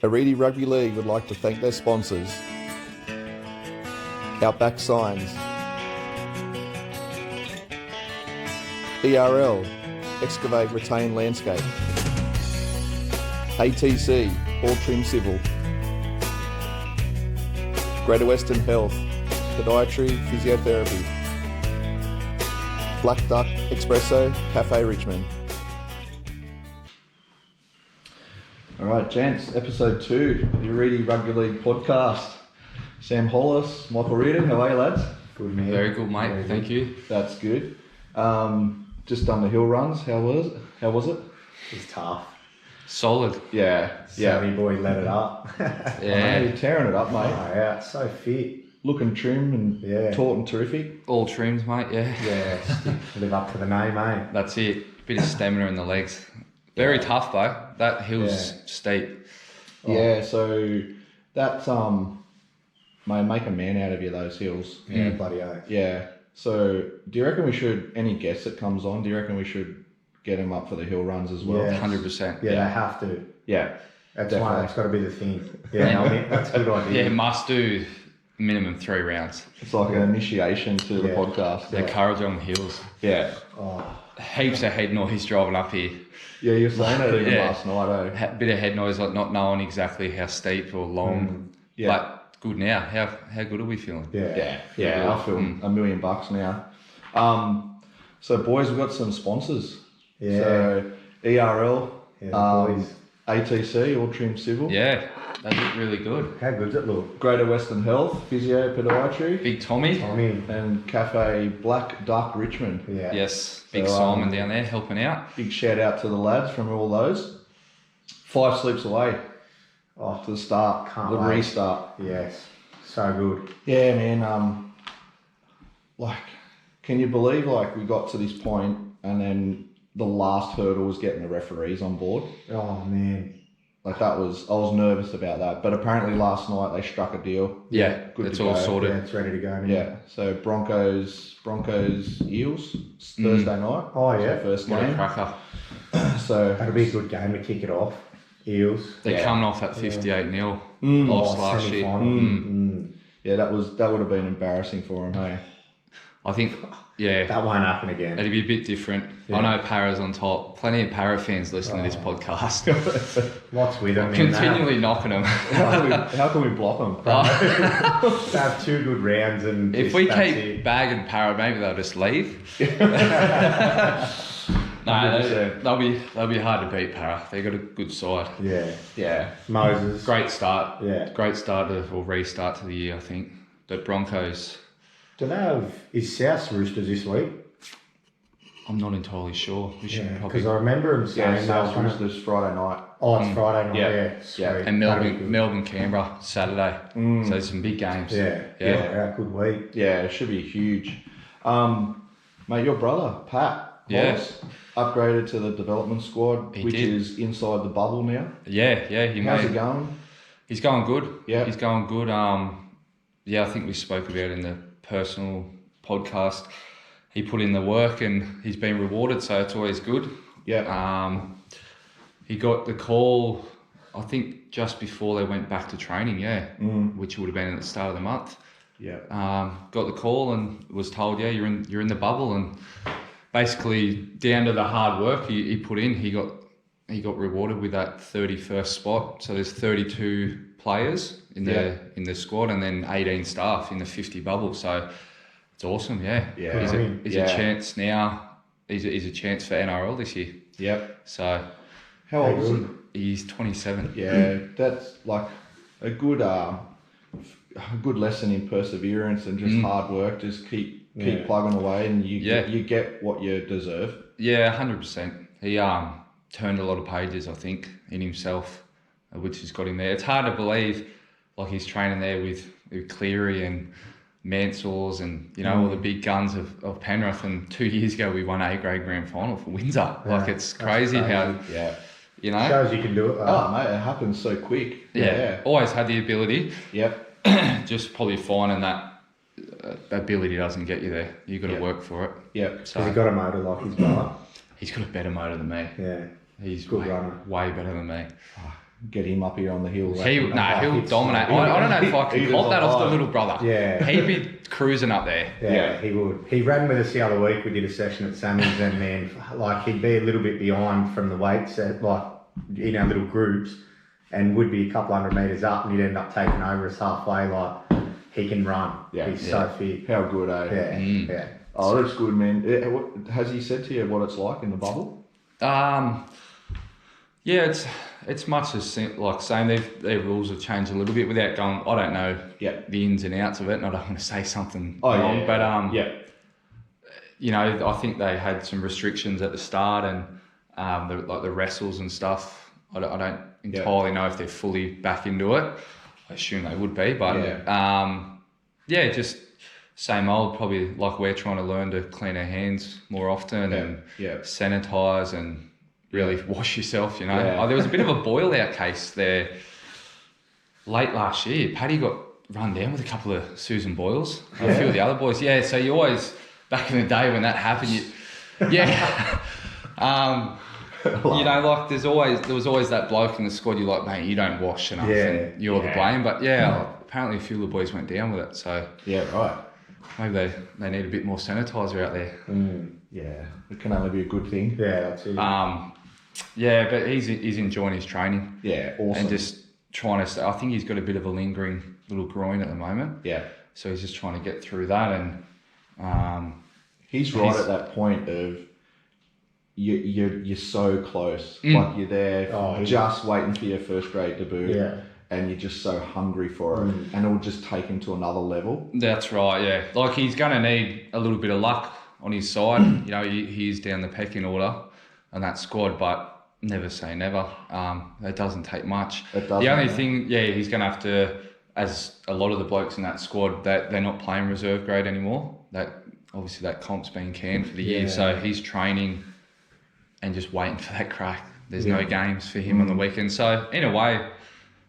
Arete Rugby League would like to thank their sponsors: Outback Signs, ERL, Excavate Retain Landscape, ATC, All Trim Civil, Greater Western Health, Podiatry, Physiotherapy, Black Duck Espresso, Cafe Richmond. Alright, gents, episode 2 of the Arete Rugby League podcast. Sam Hollis, Michael Reardon, how are you, lads? Good, man. Very good, mate. Very Thank you. That's good. Just done the hill runs. How was it? It's tough. Solid. Yeah. Sammy boy let it up. I know, you're tearing it up, mate. Oh, yeah, so fit. Looking trim and taut and terrific. All trimmed, mate. Yeah. Yeah, live up to the name, eh? That's it. Bit of stamina in the legs. Very tough though. That hill's steep. Yeah, so that's may make a man out of you, those hills. Yeah, bloody oath. Yeah. So do you reckon we should, any guest that comes on, do you reckon we should get him up for the hill runs as well? Yeah. 100%. Yeah, they have to. Yeah. That's definitely. why it's got to be the thing. Yeah, I mean, that's a good idea. Yeah, must do minimum 3 rounds. It's like an initiation to the podcast. The courage on the hills. Yeah. Oh, Heaps of head noise driving up here. Yeah, you were saying that even Yeah. last night, eh? Bit of head noise, like not knowing exactly how steep or long. Yeah. But good now. How good are we feeling? yeah. Yeah, I feel $1 million now. So boys, we've got some sponsors. Yeah. So ERL, Yeah, boys. ATC, All Trim Civil. Yeah, they look really good. How good's it look? Greater Western Health, Physio, Podiatry, Big Tommy. I mean, and Cafe Black Duck Richmond. yeah. Yes, Big So, Simon down there helping out. Big shout out to the lads from all those. 5 sleeps away Oh, to the start, Can't the wait. restart. yes. So good. Yeah, man. Can you believe we got to this point and then the last hurdle was getting the referees on board? Oh, man. I was nervous about that, but apparently last night they struck a deal. Yeah, Good it's to all go. sorted. Yeah, it's ready to go, man. Yeah, so Broncos Eels Thursday night. Oh, yeah. So first What a game. cracker. So That'll be a good game to kick it off. Eels. They're Yeah. coming off that 58-0 Mm. loss last year. semi-final. yeah, that would have been embarrassing for them. Hey. I think, yeah, That won't happen again. it'd be a bit different. Yeah. I know Para's on top. Plenty of Para fans listening to this podcast. What's with them? Continually knocking them. How can we block them? They have 2 good rounds and If just, we that's keep it. bagging Para, maybe they'll just leave. No, 100%. they'll be hard to beat, Para. They got a good side. Yeah. Yeah. Moses. Great start. Yeah. Great start or restart to the year, I think. The Broncos, Do they have, is South Roosters this week? I'm not entirely sure. We should Yeah, probably. because I remember them Yeah, saying South they were trying to- Roosters Friday night. Oh, it's Friday night. Yeah. Yeah. Sweet. Yeah. And That'll be good. Melbourne, Canberra, Saturday. So there's some big games. Yeah. Yeah. Good week. Yeah, it should be huge. Mate, your brother, Pat, Yeah. Hollis, upgraded to the development squad, He which did. is inside the bubble now. Yeah. How's it going? He's going good. Yeah. He's going good. I think we spoke about it in the personal podcast. He put in the work and he's been rewarded, so it's always good. Yeah. He got the call, I think, just before they went back to training, which would have been at the start of the month. Yeah. Got the call and was told, you're in the bubble, and basically down to the hard work he put in, he got rewarded with that 31st spot. So there's 32 players in the squad and then 18 staff in the 50 bubble. So it's awesome, yeah. Yeah. He's a chance now. He's a chance for NRL this year. Yep. So How old is he? he's 27. Yeah, that's like a good lesson in perseverance and just hard work. Just keep plugging away, and you get what you deserve. Yeah, 100%. He turned a lot of pages, I think, in himself, which has got him there. It's hard to believe, he's training there with Cleary and Mansell's and all the big guns of Penrith. And 2 years ago we won A-grade grand final for Windsor. Yeah, It's crazy how Yeah. Shows you can do it. Though. Oh, mate, it happens so quick. Yeah, always had the ability. Yep. Just probably finding that ability doesn't get you there. You got to work for it. Yep. So Has he got a motor like his brother? he's got a better motor than me. Yeah. He's Good way, runner. way better than me. get him up here on the hill. He'll dominate. I don't know if I can cop that off the little brother. Yeah. He'd be cruising up there. Yeah, he would. He ran with us the other week. We did a session at Sammy's, and man, like he'd be a little bit behind from the weight set, like in our little groups, and would be a couple hundred metres up, and he'd end up taking over us halfway. Like he can run. Yeah, he's so fit. How good, eh? Yeah, yeah. Oh, that's good, man. Has he said to you what it's like in the bubble? Yeah, it's much as same. Their rules have changed a little bit without going. I don't know the ins and outs of it, and I don't want to say something wrong. But you know, I think they had some restrictions at the start, and the wrestles and stuff. I don't entirely know if they're fully back into it. I assume they would be, but just same old. Probably like we're trying to learn to clean our hands more often and sanitize and really wash yourself, you know. Yeah. There was a bit of a boil out case there late last year. Paddy got run down with a couple of Susan Boyles, a few of the other boys. Yeah, so you always, back in the day when that happened, you know, like there was always that bloke in the squad, you're like, mate, you don't wash enough and you're the blame. But apparently a few of the boys went down with it. So maybe they need a bit more sanitizer out there. Yeah, it can only be a good thing. Yeah, that's it. But he's enjoying his training. Yeah, awesome. And just trying to. I think he's got a bit of a lingering little groin at the moment. Yeah. So he's just trying to get through that, and he's right at that point of you're so close, like you're there, just waiting for your first grade debut. Yeah. And you're just so hungry for it, and it'll just take him to another level. That's right. Yeah. Like he's going to need a little bit of luck on his side. You know, he's down the pecking order on that squad, but never say never. It doesn't take much. The only thing, he's going to have to, as a lot of the blokes in that squad, that they're not playing reserve grade anymore. That obviously that comp's been canned for the year, so he's training and just waiting for that crack. There's no games for him on the weekend. So in a way,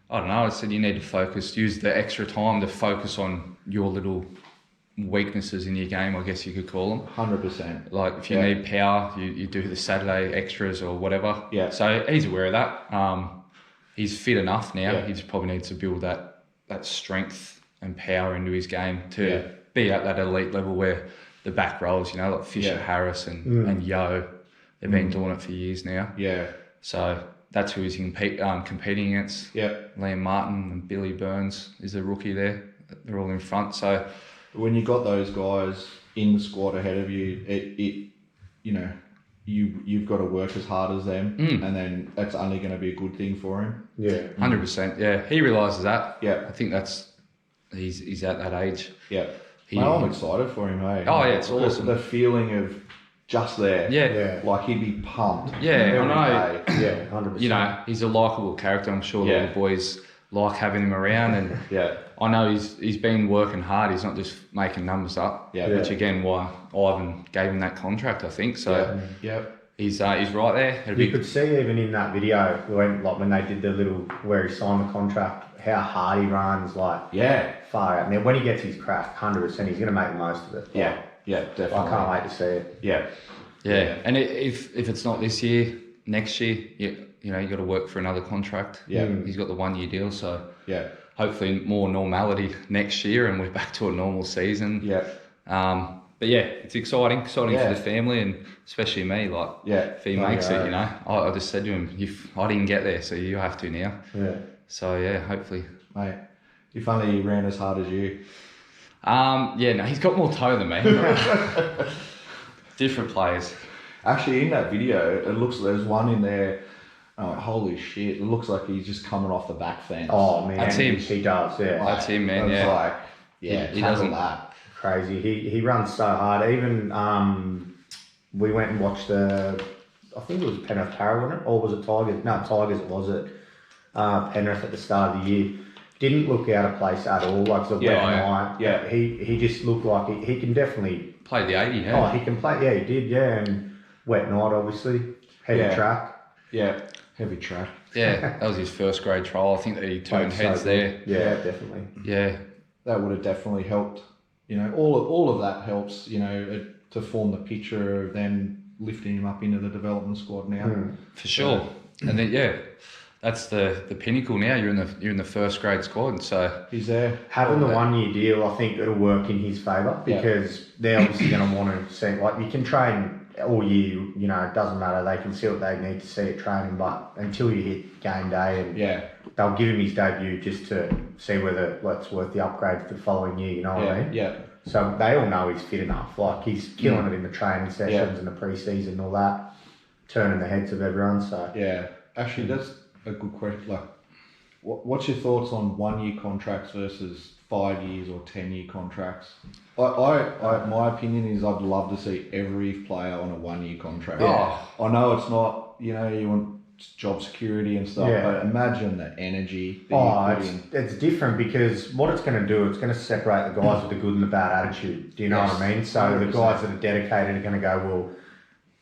I don't know, I said you need to use the extra time to focus on your little weaknesses in your game, I guess you could call them. 100%. Like if you need power, you do the Saturday extras or whatever. Yeah. So he's aware of that. He's fit enough now. He just probably needs to build that strength and power into his game to be at that elite level where the back rows, you know, like Fisher Harris and Yo, they've been doing it for years now. Yeah. So that's who he's competing against. Yeah. Liam Martin and Billy Burns is the rookie there. They're all in front. So when you got those guys in the squad ahead of you, you've got to work as hard as them, and then that's only going to be a good thing for him. Yeah, 100%. Yeah, he realises that. Yeah, I think he's at that age. Yeah, I'm excited for him. Hey, oh yeah, it's awesome. The feeling of just there. Yeah, like he'd be pumped. Yeah, I know. Yeah, 100%. You know, he's a likeable character. I'm sure all the boys like having him around, and I know he's been working hard. He's not just making numbers up. Yeah. Which again, why Ivan gave him that contract, I think. So he's right there. You could see even in that video when they did the little where he signed the contract, how hard he runs. Like far out. And then when he gets his crack, 100%, he's going to make the most of it. Yeah. Yeah, definitely. I can't wait to see it. Yeah. Yeah. And if it's not this year, next year, you know, you got to work for another contract. Yeah. He's got the 1 year deal, so hopefully more normality next year and we're back to a normal season. Yeah. But it's exciting for the family and especially me. Like, if he makes it, you know, I just said to him, I didn't get there, so you have to now. Yeah. So hopefully. Mate, if only he ran as hard as you. He's got more toe than me. Different players. Actually, in that video, it looks there's one in there. Oh, holy shit! It looks like he's just coming off the back fence. Oh man, that's him. He does, That's him, man. He doesn't that crazy. He runs so hard. Even we went and watched I think it was Penrith Parramatta, or was it Tigers? No, Tigers. It was it Penrith at the start of the year. Didn't look out of place at all. Like the wet night. Yeah. He just looked like he can definitely play the 80. Yeah. Oh, he can play. Yeah, he did. Yeah, and wet night obviously. Heavy track. Yeah. Heavy track. Yeah, that was his first grade trial. I think that he turned heads there. Yeah, definitely. Yeah. That would have definitely helped. You know, all of that helps, you know, to form the picture of them lifting him up into the development squad now. For sure. And then, that's the pinnacle now. You're in the first grade squad, so he's there. Having the 1 year deal, I think it'll work in his favour because they're obviously going to want to see, like, you can train all year, you know, it doesn't matter. They can see what they need to see at training, but until you hit game day, and they'll give him his debut just to see whether it's worth the upgrade for the following year. You know what I mean? Yeah. So they all know he's fit enough. Like, he's killing it in the training sessions and the pre-season and all that, turning the heads of everyone. So actually, that's a good question. Like, what's your thoughts on 1 year contracts versus 5 years or 10-year contracts? My opinion is I'd love to see every player on a 1 year contract. I know it's not, you know, you want job security and stuff, but imagine the energy that you put in. It's different because what it's going to do, it's going to separate the guys with the good and the bad attitude. Do you know what I mean? So 100%. The guys that are dedicated are going to go, well,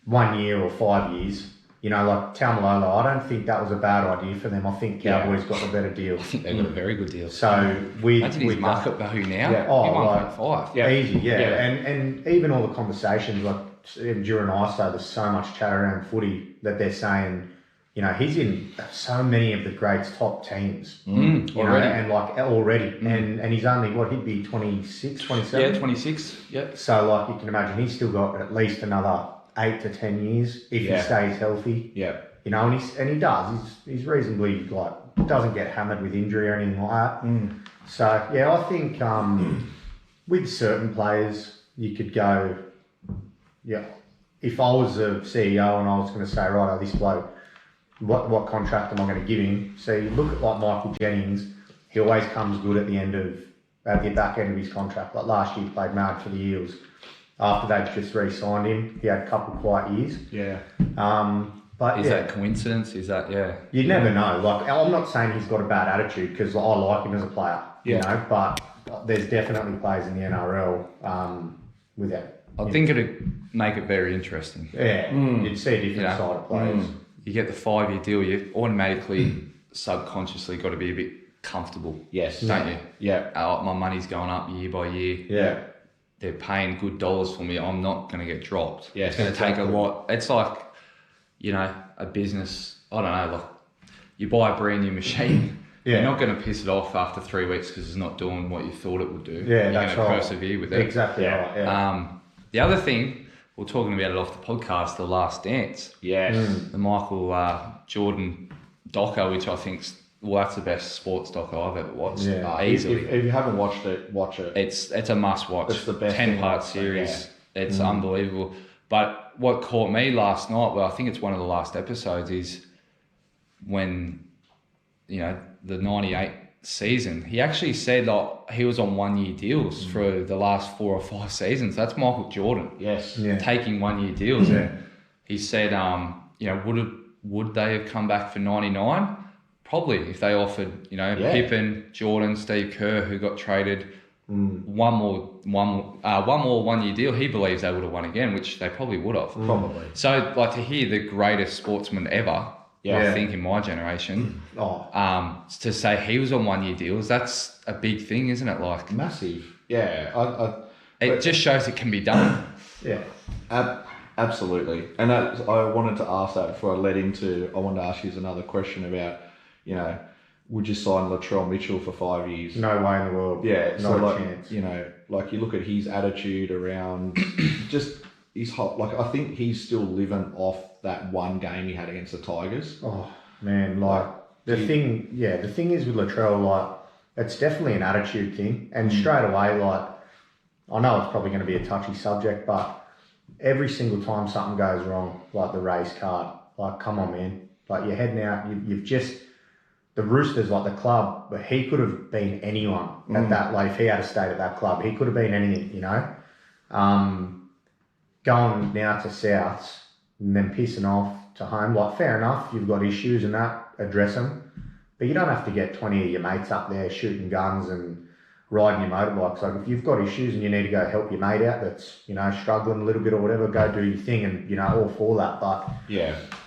1 year or 5 years. You know, like Taumalola, I don't think that was a bad idea for them. I think Cowboys got a better deal. I think they got a very good deal. So imagine his market value now. Yeah. 1.5. Easy, And even all the conversations, like during ISO, there's so much chat around footy that they're saying, you know, he's in so many of the greats' top teams. You know, and like already. And he's only, he'd be 26, 27? Yeah, 26. Yep. So like you can imagine, he's still got at least another 8 to 10 years if he stays healthy. Yeah. You know, and he does. He's reasonably, like, doesn't get hammered with injury or anything like that. So, I think with certain players, you could go, if I was a CEO and I was going to say, right, this bloke, what contract am I going to give him? So you look at like Michael Jennings, he always comes good at the back end of his contract. Like last year, he played mad for the Eels. After they'd just re-signed him, he had a couple of quiet years. Yeah. But is that coincidence? Is that You never know. Like, I'm not saying he's got a bad attitude because I like him as a player. You know, but there's definitely players in the NRL with that. I think it'd make it very interesting. Yeah, you'd see a different side of players. You get the 5 year deal, you automatically, subconsciously got to be a bit comfortable. Yes. Don't you? Yeah. My money's going up year by year. Yeah. They're paying good dollars for me. I'm not going to get dropped. Yes, it's going to take a lot. It's like, you know, a business. I don't know. Like, you buy a brand new machine. You're not going to piss it off after 3 weeks because it's not doing what you thought it would do. Yeah, you're going to persevere with it. Exactly. Right. Yeah. The other thing, we're talking about it off the podcast, The Last Dance. Yes. The Michael Jordan doco, which I think's that's the best sports doco I've ever watched. Yeah. Easily. If you haven't watched it, watch it. It's a must watch. It's the best 10-part series. Yeah. It's unbelievable. But what caught me last night, well, I think it's one of the last episodes, is when, you know, the 98 season, he actually said he was on 1 year deals for the last 4 or 5 seasons. That's Michael Jordan. Yes. Yeah. Taking 1 year deals. He said, you know, would they have come back for 99? Probably, if they offered, you know, Pippen, Jordan, Steve Kerr, who got traded, one more 1 year deal, he believes they would have won again, which they probably would have. Probably. So, like, to hear the greatest sportsman ever, I think in my generation, to say he was on 1 year deals, that's a big thing, isn't it? Like, massive. Yeah. It just shows it can be done. Yeah. Absolutely. And I wanted to ask that before I led into, I wanted to ask you another question about, you know, would you sign Latrell Mitchell for 5 years? No way in the world. Yeah, not so a chance. You know, like you look at his attitude around just his whole, like I think he's still living off that one game he had against the Tigers. Oh man, like the thing is with Latrell, like it's definitely an attitude thing, and straight away, like I know it's probably going to be a touchy subject, but every single time something goes wrong, like the race card, like come on man, like you're heading out, you've just. The Roosters, like the club, but he could have been anyone at that. Like if he had stayed at that club, he could have been anything, you know. Going now to Souths and then pissing off to home, like fair enough, you've got issues and that, address them, but you don't have to get 20 of your mates up there shooting guns and riding your motorbikes. Like if you've got issues and you need to go help your mate out that's, you know, struggling a little bit or whatever, go do your thing, and you know, all for that. But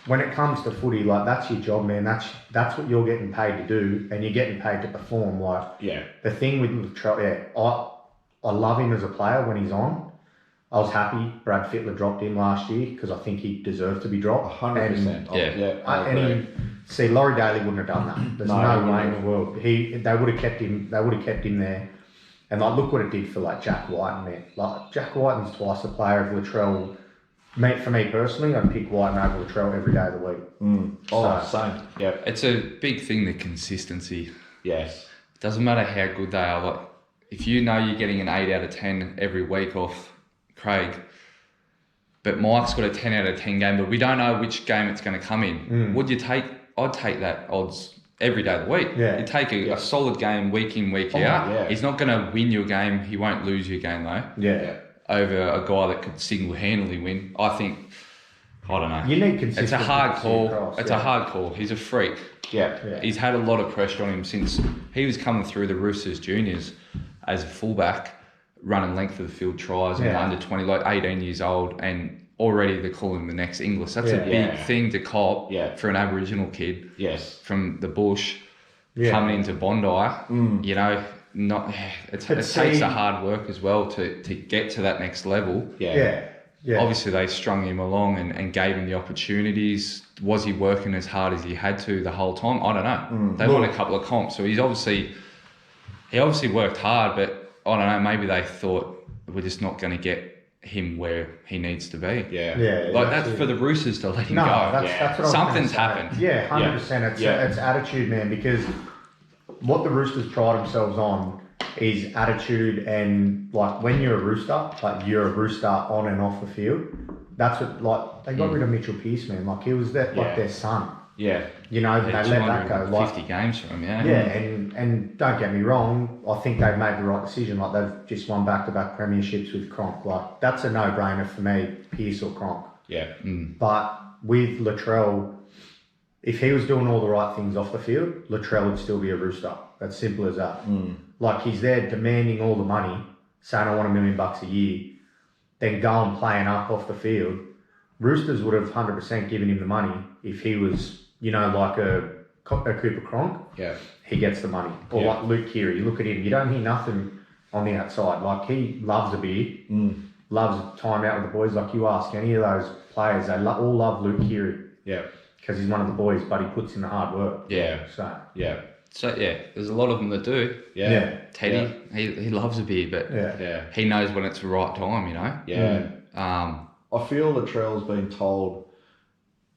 when it comes to footy, like that's your job, man. That's what you're getting paid to do, and you're getting paid to perform. Like the thing with Latrell, I love him as a player when he's on. I was happy Brad Fittler dropped him last year because I think he deserved to be dropped. 100%. And See, Laurie Daly wouldn't have done that. There's no way in the world. They would have kept him. They would have kept him there. And like, look what it did for like Jack Whiten there. Like Jack Whiten's twice the player of Latrell. For me personally, I'd pick Whiten over Latrell every day of the week. Same. Yeah. It's a big thing, the consistency. Yes. It doesn't matter how good they are. Like, if you know you're getting an 8 out of 10 every week off Craig, but Mike's got a 10 out of 10 game, but we don't know which game it's going to come in. Would you take? I'd take that odds every day of the week. Yeah. You take a solid game week in, week out. Yeah. He's not going to win your game. He won't lose your game though. Yeah. Over a guy that could single-handedly win. I think, I don't know. You need consistency. It's a hard call. Across, it's a hard call. He's a freak. Yeah. He's had a lot of pressure on him since he was coming through the Roosters juniors as a fullback, running length of the field tries and under 20, like 18 years old, and already they're calling him the next Inglis. That's a big thing to cop for an Aboriginal kid from the bush coming into Bondi. You know, it takes a hard work as well to get to that next level. Yeah. Obviously, they strung him along and gave him the opportunities. Was he working as hard as he had to the whole time? I don't know. They won a couple of comps, so he obviously worked hard, but I don't know. Maybe they thought we're just not going to get him where he needs to be. Like that's for the Roosters to let him go. That's what something's happened. 100%. It's attitude, man. Because what the Roosters pride themselves on is attitude, and like when you're a Rooster, like you're a Rooster on and off the field. That's what, like, they got rid of Mitchell Pearce, man. Like he was like their son. Yeah. You know, they let that go. Like 50 games from him, Yeah, and don't get me wrong, I think they've made the right decision. Like they've just won back-to-back premierships with Cronk. Like that's a no-brainer for me, Pearce or Cronk. Yeah. But with Latrell, if he was doing all the right things off the field, Latrell would still be a Rooster. That's simple as that. Like he's there demanding all the money, saying I want $1 million a year, then going playing up off the field. Roosters would have 100% given him the money if he was, you know, like a Cooper Cronk. Yeah. He gets the money. Or like Luke Keary. You look at him, you don't hear nothing on the outside. Like he loves a beer, loves time out with the boys. Like you ask any of those players, they all love Luke Keary. Yeah. Because he's one of the boys, but he puts in the hard work. Yeah. So there's a lot of them that do. Yeah. Teddy, he loves a beer, but he knows when it's the right time, you know. Yeah. I feel Latrell's been told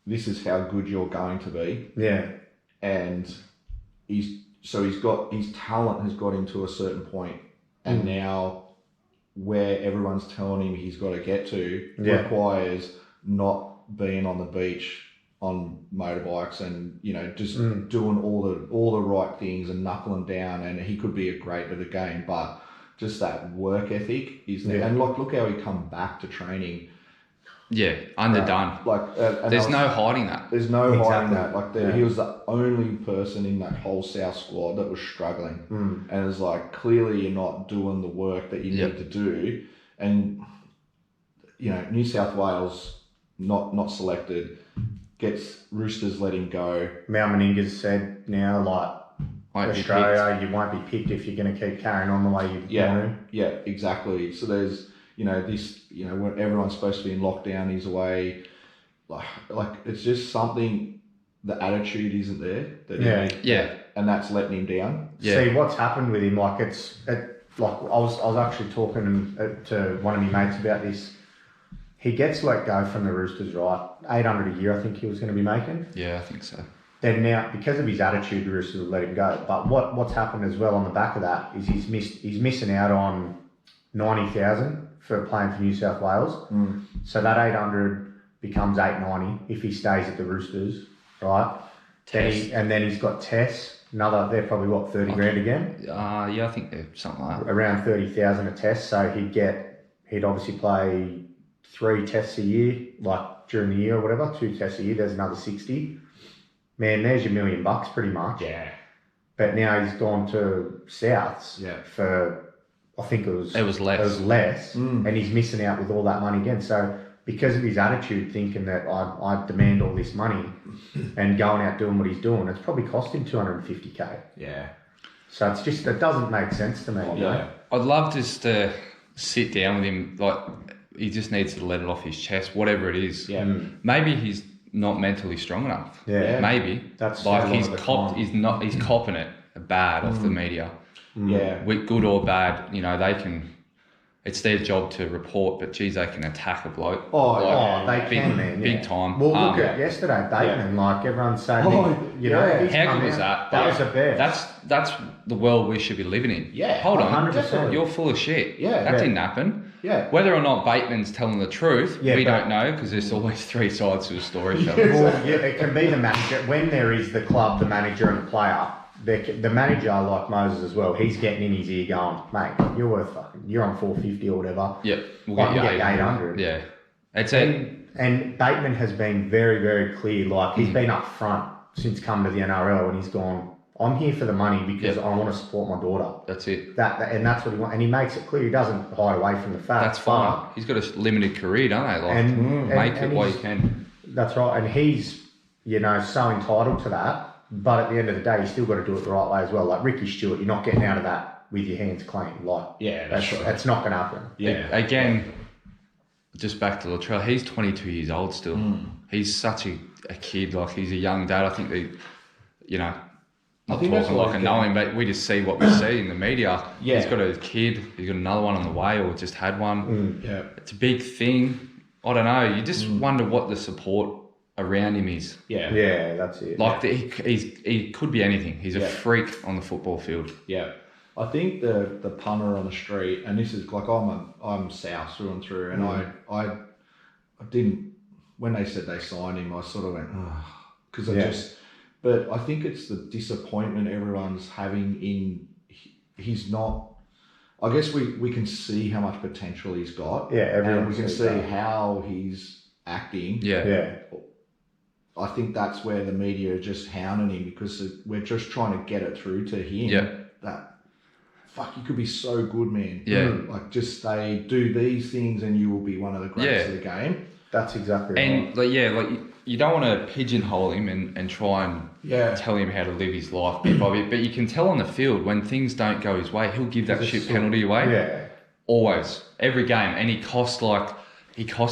this is how good you're going to be. Yeah. And his talent has got him to a certain point, and now where everyone's telling him he's got to get to requires not being on the beach on motorbikes and, you know, just doing all the right things and knuckling down, and he could be a great at the game, but just that work ethic is there. And look how he come back to training. Yeah, underdone. There's no hiding that. There's no hiding that. Like he was the only person in that whole South squad that was struggling, and it's like clearly you're not doing the work that you need to do, and you know New South Wales not selected. Gets Roosters let him go. Mal Meninga's said now, like Australia, you won't be picked if you're going to keep carrying on the way you want to. Yeah, exactly. So there's, you know, this, you know, when everyone's supposed to be in lockdown, he's away. Like it's just something. The attitude isn't there. And that's letting him down. Yeah. See what's happened with him. Like I was actually talking to one of my mates about this. He gets let go from the Roosters, right? $800 a year, I think he was going to be making. Yeah, I think so. Then now, because of his attitude, the Roosters will let him go. But what's happened as well on the back of that is he's missing out on $90,000 for playing for New South Wales. So that $800 becomes $890 if he stays at the Roosters, right? Then he's got Tess. They're probably what, 30 grand again? I think they're something like that. Around 30,000 a test. So he'd obviously play 3 tests a year, like during the year or whatever, 2 tests a year, there's another 60. Man, there's your $1 million pretty much. Yeah. But now he's gone to Souths for, I think it was less. It was less, and he's missing out with all that money again. So because of his attitude, thinking that I demand all this money and going out doing what he's doing, it's probably cost him $250K. Yeah. So it's just, it doesn't make sense to me. You know? I'd love just to sit down with him, like, he just needs to let it off his chest, whatever it is. Yeah. Maybe he's not mentally strong enough. Yeah. Maybe. That's like he's copping it bad off the media. Yeah. With good or bad, you know, it's their job to report, but geez, they can attack a bloke. They can, man. Big time. Well, look at yesterday, Bateman. Like everyone's saying, how good was that? That was the best. That's the world we should be living in. Yeah, hold on, 100%. You're full of shit. Yeah, that didn't happen. Yeah, whether or not Bateman's telling the truth, we don't know because there's always three sides to a story. It can be the manager when there is the club, the manager, and the player. The manager, like Moses as well, he's getting in his ear going, mate, you're worth you're on 450 or whatever. Yep, we'll get you 800. Yeah, and Bateman has been very, very clear. Like he's been up front since coming to the NRL, and he's gone, I'm here for the money because I want to support my daughter. That's it. And that's what he wants, and he makes it clear. He doesn't hide away from the fact. That's fine. He's got a limited career, don't they? Like, make it what you can. That's right, and he's so entitled to that. But at the end of the day, you still got to do it the right way as well. Like Ricky Stewart, you're not getting out of that with your hands clean. Like, that's right. That's not going to happen. Yeah. Again, just back to Latrell, he's 22 years old still. He's such a kid. Like he's a young dad. I think not talking like I know him, but we just see what we see in the media. Yeah. He's got a kid. He's got another one on the way, or just had one. Yeah. It's a big thing. I don't know. You just wonder what the support around him is. Yeah, that's it. Like he could be anything. He's a freak on the football field. Yeah. I think the punter on the street, and this is like I'm South through and through, and I didn't, when they said they signed him, I sort of went, because but I think it's the disappointment everyone's having in, he's not, I guess we can see how much potential he's got. Yeah, everyone and we can see how he's acting. Yeah. I think that's where the media are just hounding him because we're just trying to get it through to him that, fuck, you could be so good, man. Yeah. Like, just say, do these things and you will be one of the greats of the game. That's exactly right. And, like, you don't want to pigeonhole him and try and tell him how to live his life bit by bit. But you can tell on the field, when things don't go his way, he'll give that shit penalty away. Yeah. Always. Every game. And he costs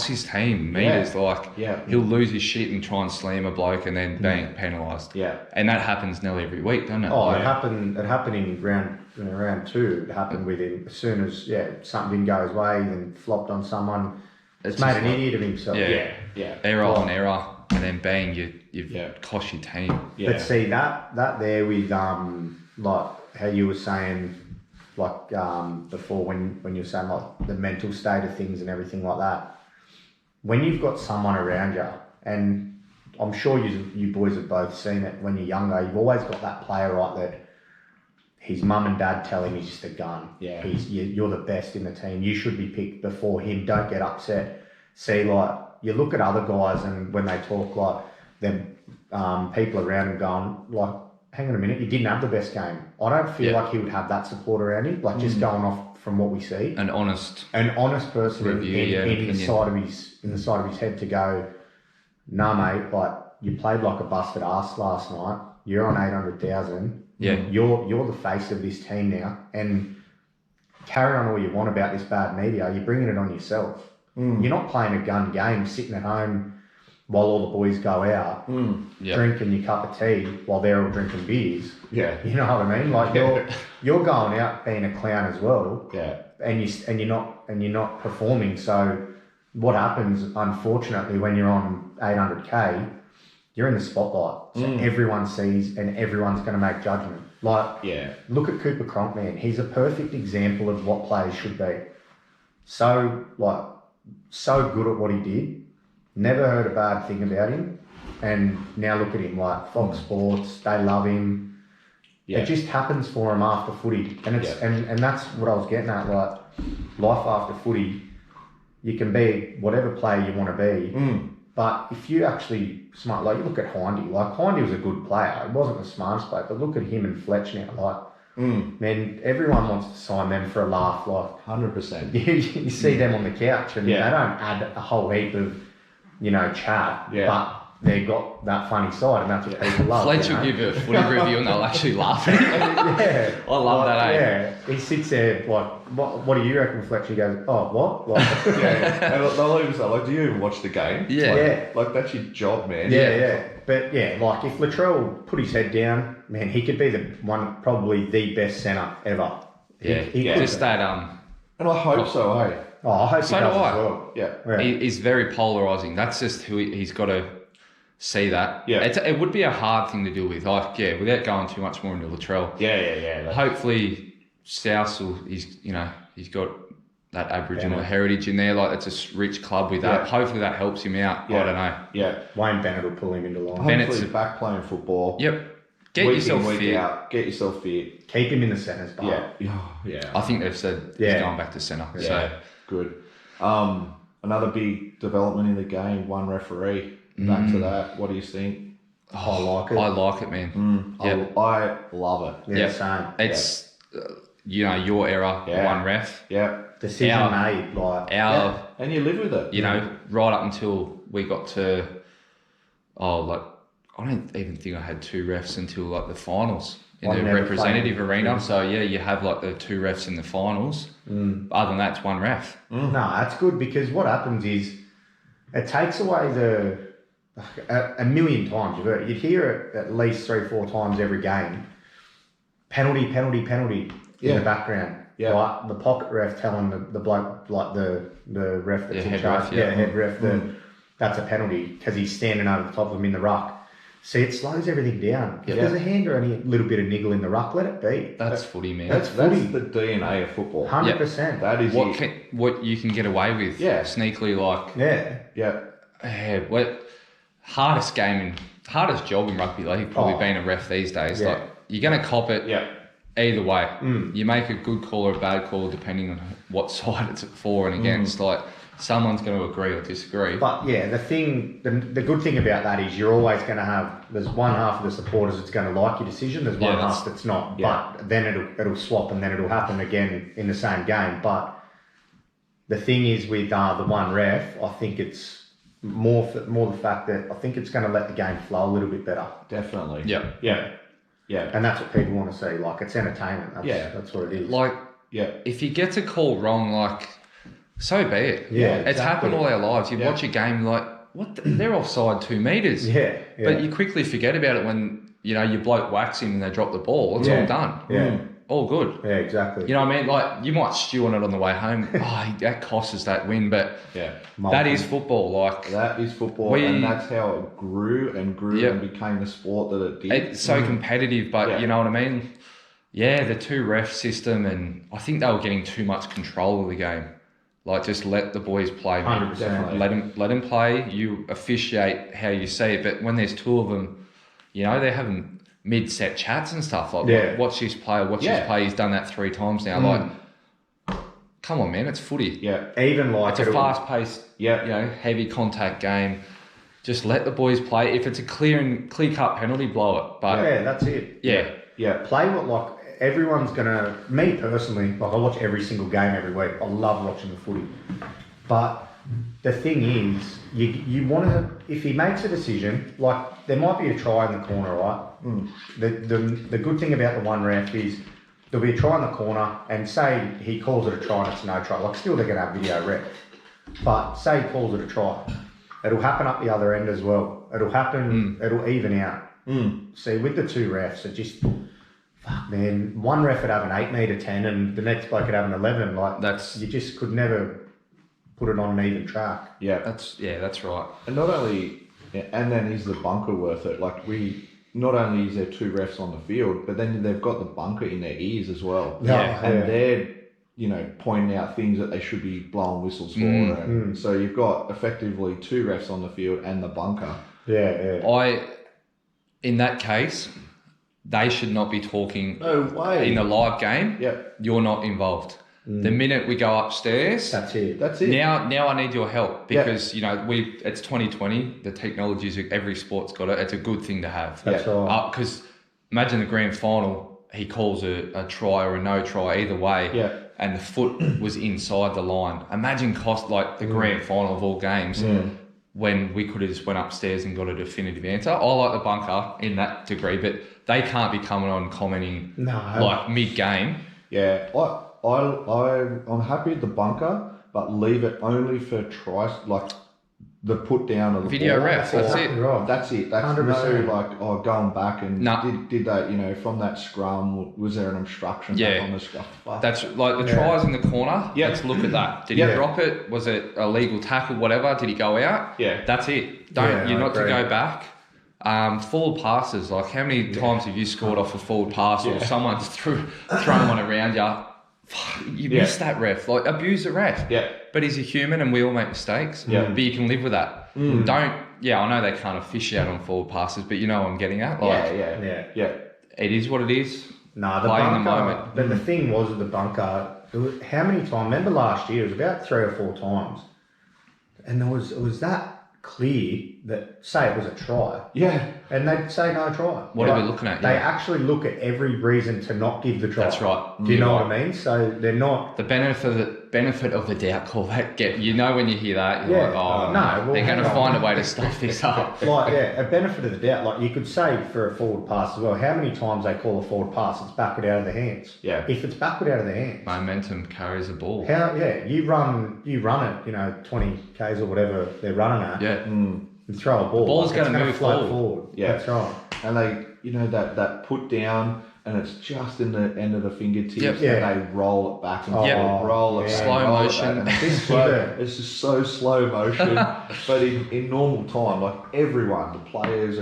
his team meters. He'll lose his shit and try and slam a bloke and then bang, penalised. Yeah. And that happens nearly every week, doesn't it? Oh, it happened in round 2. It happened with him as soon as something didn't go his way, then flopped on someone. It's made an idiot of himself. Yeah. Error on error, and then bang, you've cost your team. Yeah. But see that there with like how you were saying, like before when you were saying like the mental state of things and everything like that. When you've got someone around you, and I'm sure you boys have both seen it when you're younger, you've always got that player, right, that his mum and dad tell him he's just a gun. Yeah. You're the best in the team. You should be picked before him. Don't get upset. See, like, you look at other guys and when they talk, like, them people around him going, like, hang on a minute, you didn't have the best game. I don't feel like he would have that support around him, like just going off from what we see. An honest person review, in the side of his head to go, nah, mate, like, you played like a busted ass last night. You're on 800,000. Yeah. You're the face of this team now, and carry on all you want about this bad media. You're bringing it on yourself. You're not playing a gun game, sitting at home while all the boys go out, drinking your cup of tea while they're all drinking beers. Yeah. You know what I mean? Like you're going out being a clown as well. Yeah. And you're not performing. So what happens, unfortunately, when you're on 800K, you're in the spotlight. So everyone sees and everyone's going to make judgment. Like, look at Cooper Cronk, man. He's a perfect example of what players should be. So good at what he did. Never heard a bad thing about him. And now look at him, like Fox Sports, they love him. Yeah. It just happens for him after footy. And it's and that's what I was getting at, like life after footy, you can be whatever player you want to be. But if you actually smart, like you look at Hindy, like Hindy was a good player. He wasn't the smartest player, but look at him and Fletch now. Like, man, everyone wants to sign them for a laugh. Like, 100%. You see them on the couch, and they don't add a whole heap of, chat. Yeah. But they've got that funny side, and that's what people love. Fletch will give a footy review and they'll actually laugh at it. Yeah. I love that, eh? Yeah. He sits there like, what do you reckon, Fletch? He goes, oh, what? Like, Yeah. And they'll even say, like, do you even watch the game? Yeah. Like, that's your job, man. Yeah. But yeah, like if Latrell put his head down, man, he could be probably the best centre ever. Yeah. He Just could. that, And I hope so, eh? Oh, I hope So he does do I. as well. Yeah. he's very polarising. That's just who he's got to see that. Yeah. It would be a hard thing to deal with. Like, yeah, without going too much more into Latrell. Yeah. Hopefully, South he's got that Aboriginal heritage in there. Like, it's a rich club with that. Yeah. Hopefully, that helps him out. Yeah. I don't know. Yeah. Wayne Bennett will pull him into line. Bennett's- Hopefully back playing football. Yep. Get Week yourself in, week fit. out. Get yourself fit. Keep him in the centres, but Yeah. I think they've said he's going back to centre. Yeah. So Good. Another big development in the game, one referee. Back to that. What do you think? I like it. I like it, man. Yep. I love it. Yeah, Yep. same. It's your era, one ref. Yeah. Decision made, like Our And you live with it. right up until we got to, I don't even think I had two refs until like the finals in I the never representative played. arena. So yeah, you have like the two refs in the finals. Other than that, it's one ref. No, that's good because what happens is it takes away a million times. You'd hear it at least 3-4 times every game. Penalty in the background. Yeah. Like the pocket ref telling the bloke, like the ref that's in head charge. ref, Head ref. That's a penalty because he's standing over the top of him in the ruck. See, it slows everything down. If there's a hand or any little bit of niggle in the ruck, let it be. That's footy, man. That's footy. the DNA of football. 100%. That is what you can get away with. Yeah. Sneakily, like Yeah. hardest job in rugby league probably being a ref these days. Yeah. Like you're gonna cop it. Yeah. Either way, you make a good call or a bad call depending on what side it's for and against. Like someone's going to agree or disagree. But yeah, the good thing about that is you're always going to have. There's one half of the supporters that's going to like your decision. There's one half that's not. Yeah. But then it'll swap and then it'll happen again in the same game. But the thing is with the one ref, I think it's more the fact that I think it's going to let the game flow a little bit better. Definitely. Yeah. Yeah. And that's what people want to see. Like it's entertainment. That's what it is. Like, if you get a call wrong, like, so be it. Yeah, It's happened all our lives. You watch a game, like, they're offside 2 meters. Yeah. But you quickly forget about it when, your bloke whacks him and they drop the ball. It's all done. Yeah. All good. Yeah, exactly. You know what I mean? Like, you might stew on it on the way home. That costs us that win. But that is football. Like, that is football, and that's how it grew and became the sport that it did. It's so competitive, but you know what I mean? Yeah, the two ref system, and I think they were getting too much control of the game. Like, just let the boys play. 100%. Let them play. You officiate how you see it. But when there's two of them, they're having mid-set chats and stuff like, watch this player, this play. He's done that 3 times now. Like, come on, man, it's footy. Yeah. Even like It's a fast-paced, heavy contact game. Just let the boys play. If it's a clear-cut penalty, blow it. But that's it. Yeah. Play what everyone's gonna. Me personally, I watch every single game every week. I love watching the footy. But the thing is, you want to. If he makes a decision, like there might be a try in the corner, right? The good thing about the one ref is there'll be a try in the corner, and say he calls it a try and it's no try. Like still they're gonna have video ref. But say he calls it a try, it'll happen up the other end as well. It'll happen. It'll even out. See, with the two refs, it just. Fuck, man. One ref would have an 8-meter 10 and the next bloke would have an 11. Like, you just could never put it on an even track. Yeah. That's right. And not only, and then is the bunker worth it? Like, not only is there two refs on the field, but then they've got the bunker in their ears as well. And they're, pointing out things that they should be blowing whistles for. And so you've got effectively two refs on the field and the bunker. In that case, they should not be talking No way. in the live game. Yeah. You're not involved. The minute we go upstairs, That's it. Now I need your help because it's 2020. The technologies, every sport's got it. It's a good thing to have. That's right. Because imagine the grand final, he calls a try or a no try either way. Yeah. And the foot was inside the line. Imagine the grand final of all games. when we could have just went upstairs and got a definitive answer. I like the bunker in that degree, but they can't be coming on commenting like mid-game. Yeah, I'm happy with the bunker, but leave it only for tries, like the put down of the video ball. ref. That's it. Right. That's it. That's 100%. no like going back and Nah. did that, you know, from that scrum, was there an obstruction back on the scrum? That's like the tries in the corner. Yeah. Let's look at that. Did he drop it? Was it a legal tackle? Whatever. Did he go out? Yeah. That's it. You're not to agree. go back. Forward passes. Like how many times have you scored off a forward pass or someone just thrown one around you? You missed that ref. Like abuse the ref. Yeah. But he's a human and we all make mistakes. Yeah. But you can live with that. Don't. Yeah, I know they can't officiate on forward passes, but you know what I'm getting at. Like, Yeah. it is what it is. No, the Play bunker. in the moment. But the thing was with the bunker, how many times? Remember last year, it was about 3 or 4 times, and it was that clear that say it was a try, Yeah. and they'd say no try. What are we looking at? They Yeah. actually look at every reason to not give the try. That's right. Do you know what I mean? So they're not. The benefit of the doubt call, that when you hear that, you're Yeah. like, oh, No, well, they're going to hang on. find a way to stuff this up. Like, a benefit of the doubt. Like, you could say for a forward pass as well, how many times they call a forward pass, it's backward out of the hands. Yeah. If it's backward out of the hands, Momentum carries the ball. you run it, 20 Ks or whatever they're running at. Yeah. You throw a ball. ball's it's gonna move float forward. Yeah. That's right. And they, that put down, and it's just in the end of the fingertips, Yep. and they roll it back and roll it back, Slow roll motion. it back. And it's just so slow motion. But in normal time, like everyone, the players,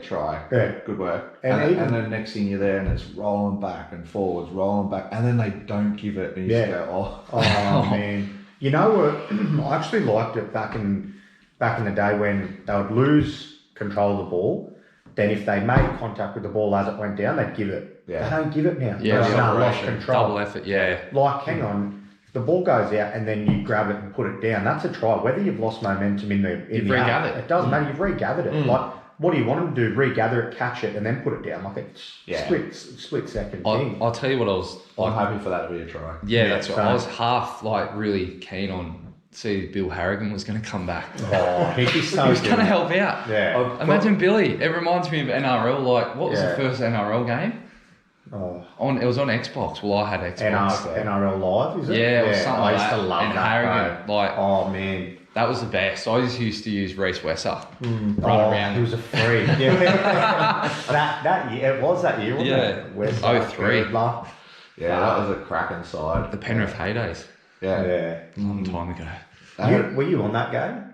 try, good work. And then next thing you're there, and it's rolling back and forwards, rolling back, and then they don't give it, and you just go, oh man. You know what? I actually liked it back in the day when they would lose control of the ball. Then if they made contact with the ball as it went down, they'd give it. Yeah. They don't give it now. Yeah, They the lost operation, control. double effort, yeah. Like, hang on, if the ball goes out and then you grab it and put it down, that's a try. Whether you've lost momentum in the regathered. it doesn't matter. You've regathered it. Like, what do you want them to do? Regather it, catch it, and then put it down. Like a split second thing. I'll tell you what I was I'm happy for that to be a try. Yeah, that's right. same. I was half really keen on see Bill Harrigan was going to come back. Oh, he's so He was good. going to help out. Yeah. Imagine Billy. It reminds me of NRL. Like, what was the first NRL game? Oh. It was on Xbox. Well, I had Xbox. NRL Live, is it? Yeah, or something I like used that. to love And that. Harrigan, bro. like, oh man, that was the best. I just used to use Reece Wesser. run around. He was a freak. Yeah. that year, it was that year, wasn't it? West 03. Girdler. Yeah, that was a cracking side. The Penrith heydays. Yeah. Long time ago. Were you on that game?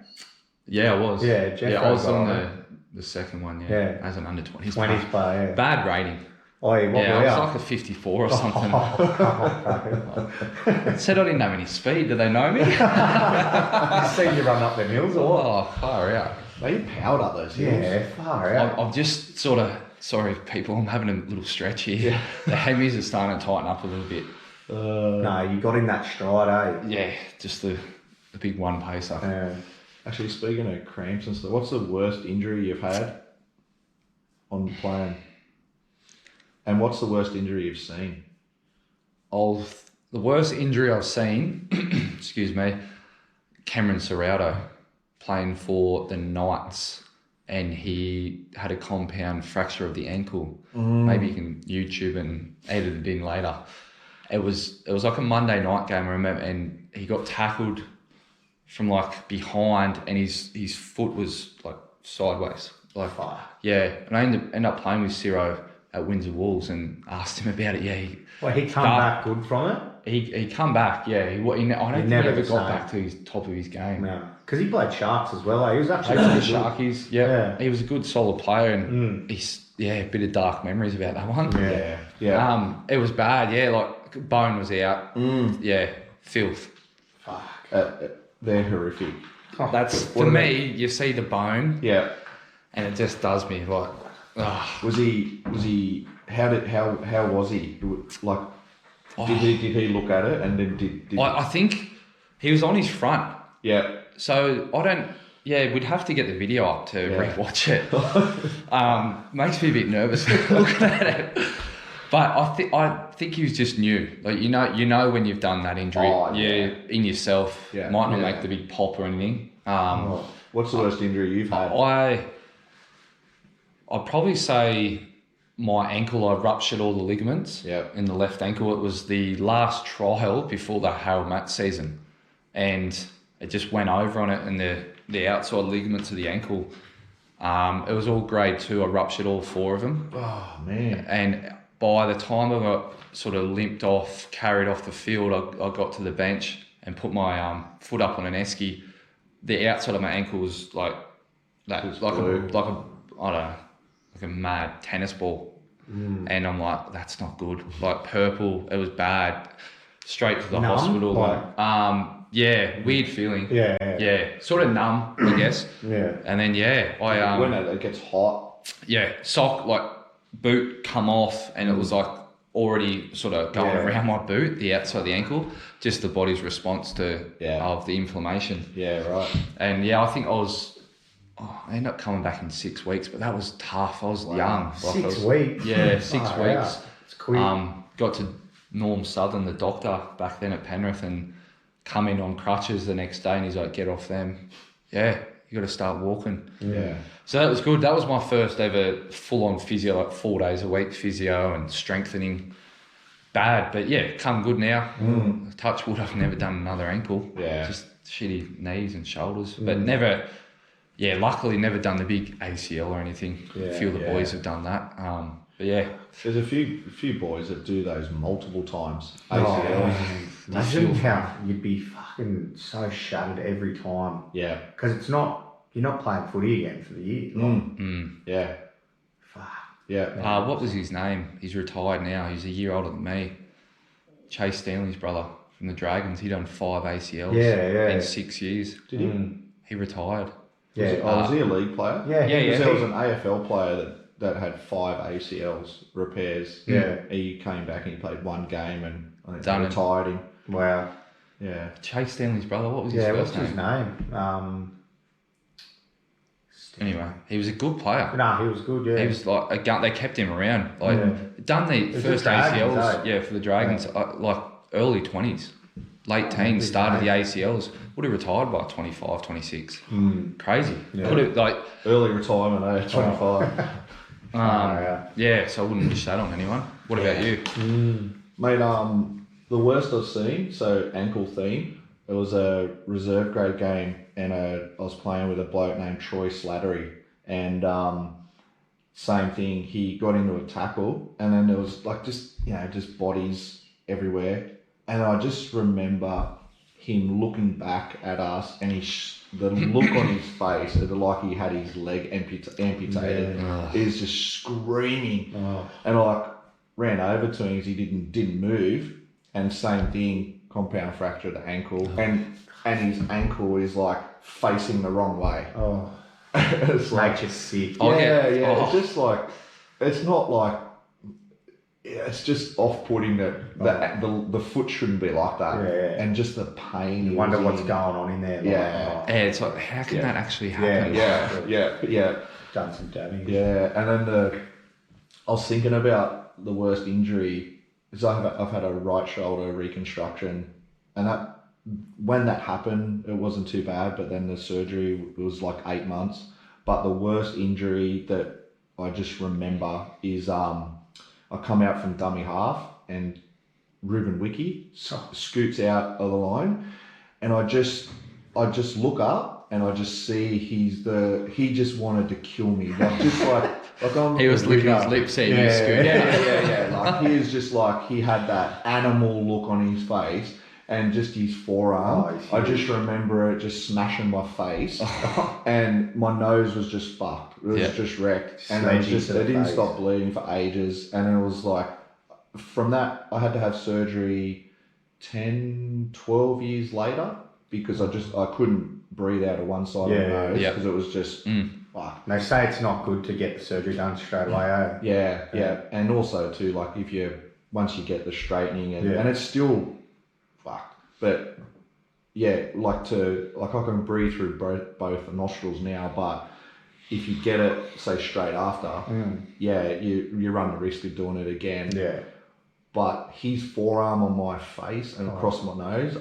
Yeah, I was. Yeah, Jeff I was on O'Brien. the second one, Yeah. as an under-20s 20s player. Yeah. Bad rating. Oh, yeah, what Yeah, were I was you? like a 54 or something. I Said I didn't have any speed. Do they know me? seen you run up them hills or what? Oh, far out. They powered up those hills. Yeah, far out. I'm just sort of, sorry people, I'm having a little stretch here. Yeah. The hemis are starting to tighten up a little bit. No, you got in that stride, eh? Yeah, just the big one pacer. Yeah. Actually, speaking of cramps and stuff, what's the worst injury you've had on playing? And what's the worst injury you've seen? The worst injury I've seen, excuse me, Cameron Serrato playing for the Knights, and he had a compound fracture of the ankle. Maybe you can YouTube and edit it in later. It was like a Monday night game, I remember, and he got tackled from like behind, and his foot was like sideways. Like, yeah, and I ended up playing with Ciro at Windsor Wolves and asked him about it. Yeah, He come back good from it? he come back. Yeah, I don't think he never ever the got same. back to his top of his game. No. Because he played Sharks as well, eh? He was actually Played for the really good. Sharkies. Yeah, he was a good solid player, and he's a bit of dark memories about that one. Yeah. It was bad. Yeah, like bone was out. Yeah, filth. Fuck. They're horrific. That's for me. You see the bone, Yeah. and it just does me like. Was he? How was he? Like, did he look at it and then did? I think he was on his front. Yeah. So I don't. Yeah, we'd have to get the video up to rewatch it. Makes me a bit nervous looking at it. But I think he was just new. Like you know when you've done that injury, Oh, yeah. in yourself, Yeah. might not Yeah. make the big pop or anything. What's the worst injury you've had? I'd probably say my ankle. I ruptured all the ligaments Yep. in the left ankle. It was the last trial before the Harold Match season, and it just went over on it, and the outside ligaments of the ankle. It was all grade 2. I ruptured all 4 of them. Oh, man. And by the time I got sort of limped off, carried off the field, I got to the bench and put my foot up on an esky. The outside of my ankle was like that, like a I don't know, like a mad tennis ball. And I'm like, that's not good. Like purple, it was bad. Straight to the hospital. Yeah, weird feeling. Yeah, sort of numb, I guess. Yeah. And then when it gets hot. Yeah, boot come off, and it was like already sort of going around my boot, the outside of the ankle, just the body's response to of the inflammation. Yeah, right. And I think I ended up coming back in 6 weeks, but that was tough. I was young. 6 weeks? Yeah, 6 weeks. Yeah. It's quick. Got to Norm Southern, the doctor back then at Penrith, and come in on crutches the next day, and he's like, get off them. Yeah, you got to start walking. Yeah. So that was good. That was my first ever full-on physio, like 4 days a week physio and strengthening. Bad, but come good now. Touch wood, I've never done another ankle. Yeah. Just shitty knees and shoulders, but never. Yeah, luckily never done the big ACL or anything. A few of the boys have done that. But there's a few boys that do those multiple times. Imagine how you'd be fucking so shattered every time. Yeah. Because you're not playing footy again for the year. Yeah. Fuck. Yeah. what was his name? He's retired now. He's a year older than me. Chase Stanley's brother from the Dragons. He done 5 ACLs in 6 years. Did he? He retired. Was he a league player? Yeah. There was an AFL player that had 5 ACLs repairs. Yeah. He came back and he played 1 game and I think Done they retired him. Wow. Yeah. Chase Stanley's brother. What was his first what's name? his name? Anyway, he was a good player. No, he was good, yeah. He was like a gun. They kept him around. Done the first ACLs, for the Dragons, like early 20s, late teens, started the ACLs. Would have retired by 25, 26. Crazy. Yeah. Could have Early retirement, 25. So I wouldn't wish that on anyone. What about you? Mate, the worst I've seen, so ankle theme, it was a reserve grade game and I was playing with a bloke named Troy Slattery and same thing, he got into a tackle and then there was like just bodies everywhere and I just remember him looking back at us and the look on his face, like he had his leg amputated. He was just screaming and I ran over to him as he didn't move and same thing, compound fracture of the ankle and his ankle is like facing the wrong way. It's like just sick. It's just like it's not like it's just off-putting that the foot shouldn't be like that. And just the pain. You wonder what's going on in there. It's like how can that actually happen? Yeah. Done some damage. Yeah, and then I was thinking about the worst injury because I've had a right shoulder reconstruction, and when that happened, it wasn't too bad. But then the surgery was like 8 months. But the worst injury that I just remember is I come out from dummy half and Ruben Wiki scoots out of the line, and I just look up and I just see he just wanted to kill me, he was licking his lips saying he scooted out. Like he is just like he had that animal look on his face. And just his forearm, I just remember it just smashing my face, and my nose was just fucked. It was just wrecked, and it didn't stop bleeding for ages. And it was like, from that, I had to have surgery 10, 12 years later because I couldn't breathe out of one side of my nose because it was just fucked. They say it's not good to get the surgery done straight away. Yeah, and also too, like once you get the straightening and it's still. But I can breathe through both nostrils now, but if you get it say straight after, you run the risk of doing it again. Yeah. But his forearm on my face and across my nose,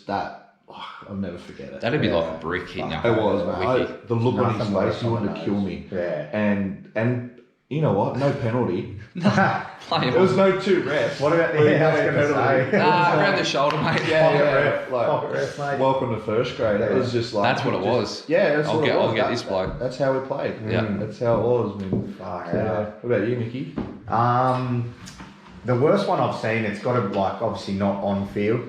that I'll never forget it. That'd be like a brick hitting you. It was, man. The look on his face, he wanted to kill me. Yeah. And you know what? No penalty. Playable. There was no 2 refs. What about the I was going to say. Around the shoulder, mate. Yeah. Pocket ref, mate. Welcome to first grade. It was just like... That's what it was. Yeah, that's what it was. I'll get this bloke. That's how we played. Yeah. That's how it was. Yeah. What about you, Mickey? The worst one I've seen, it's got to like obviously not on field.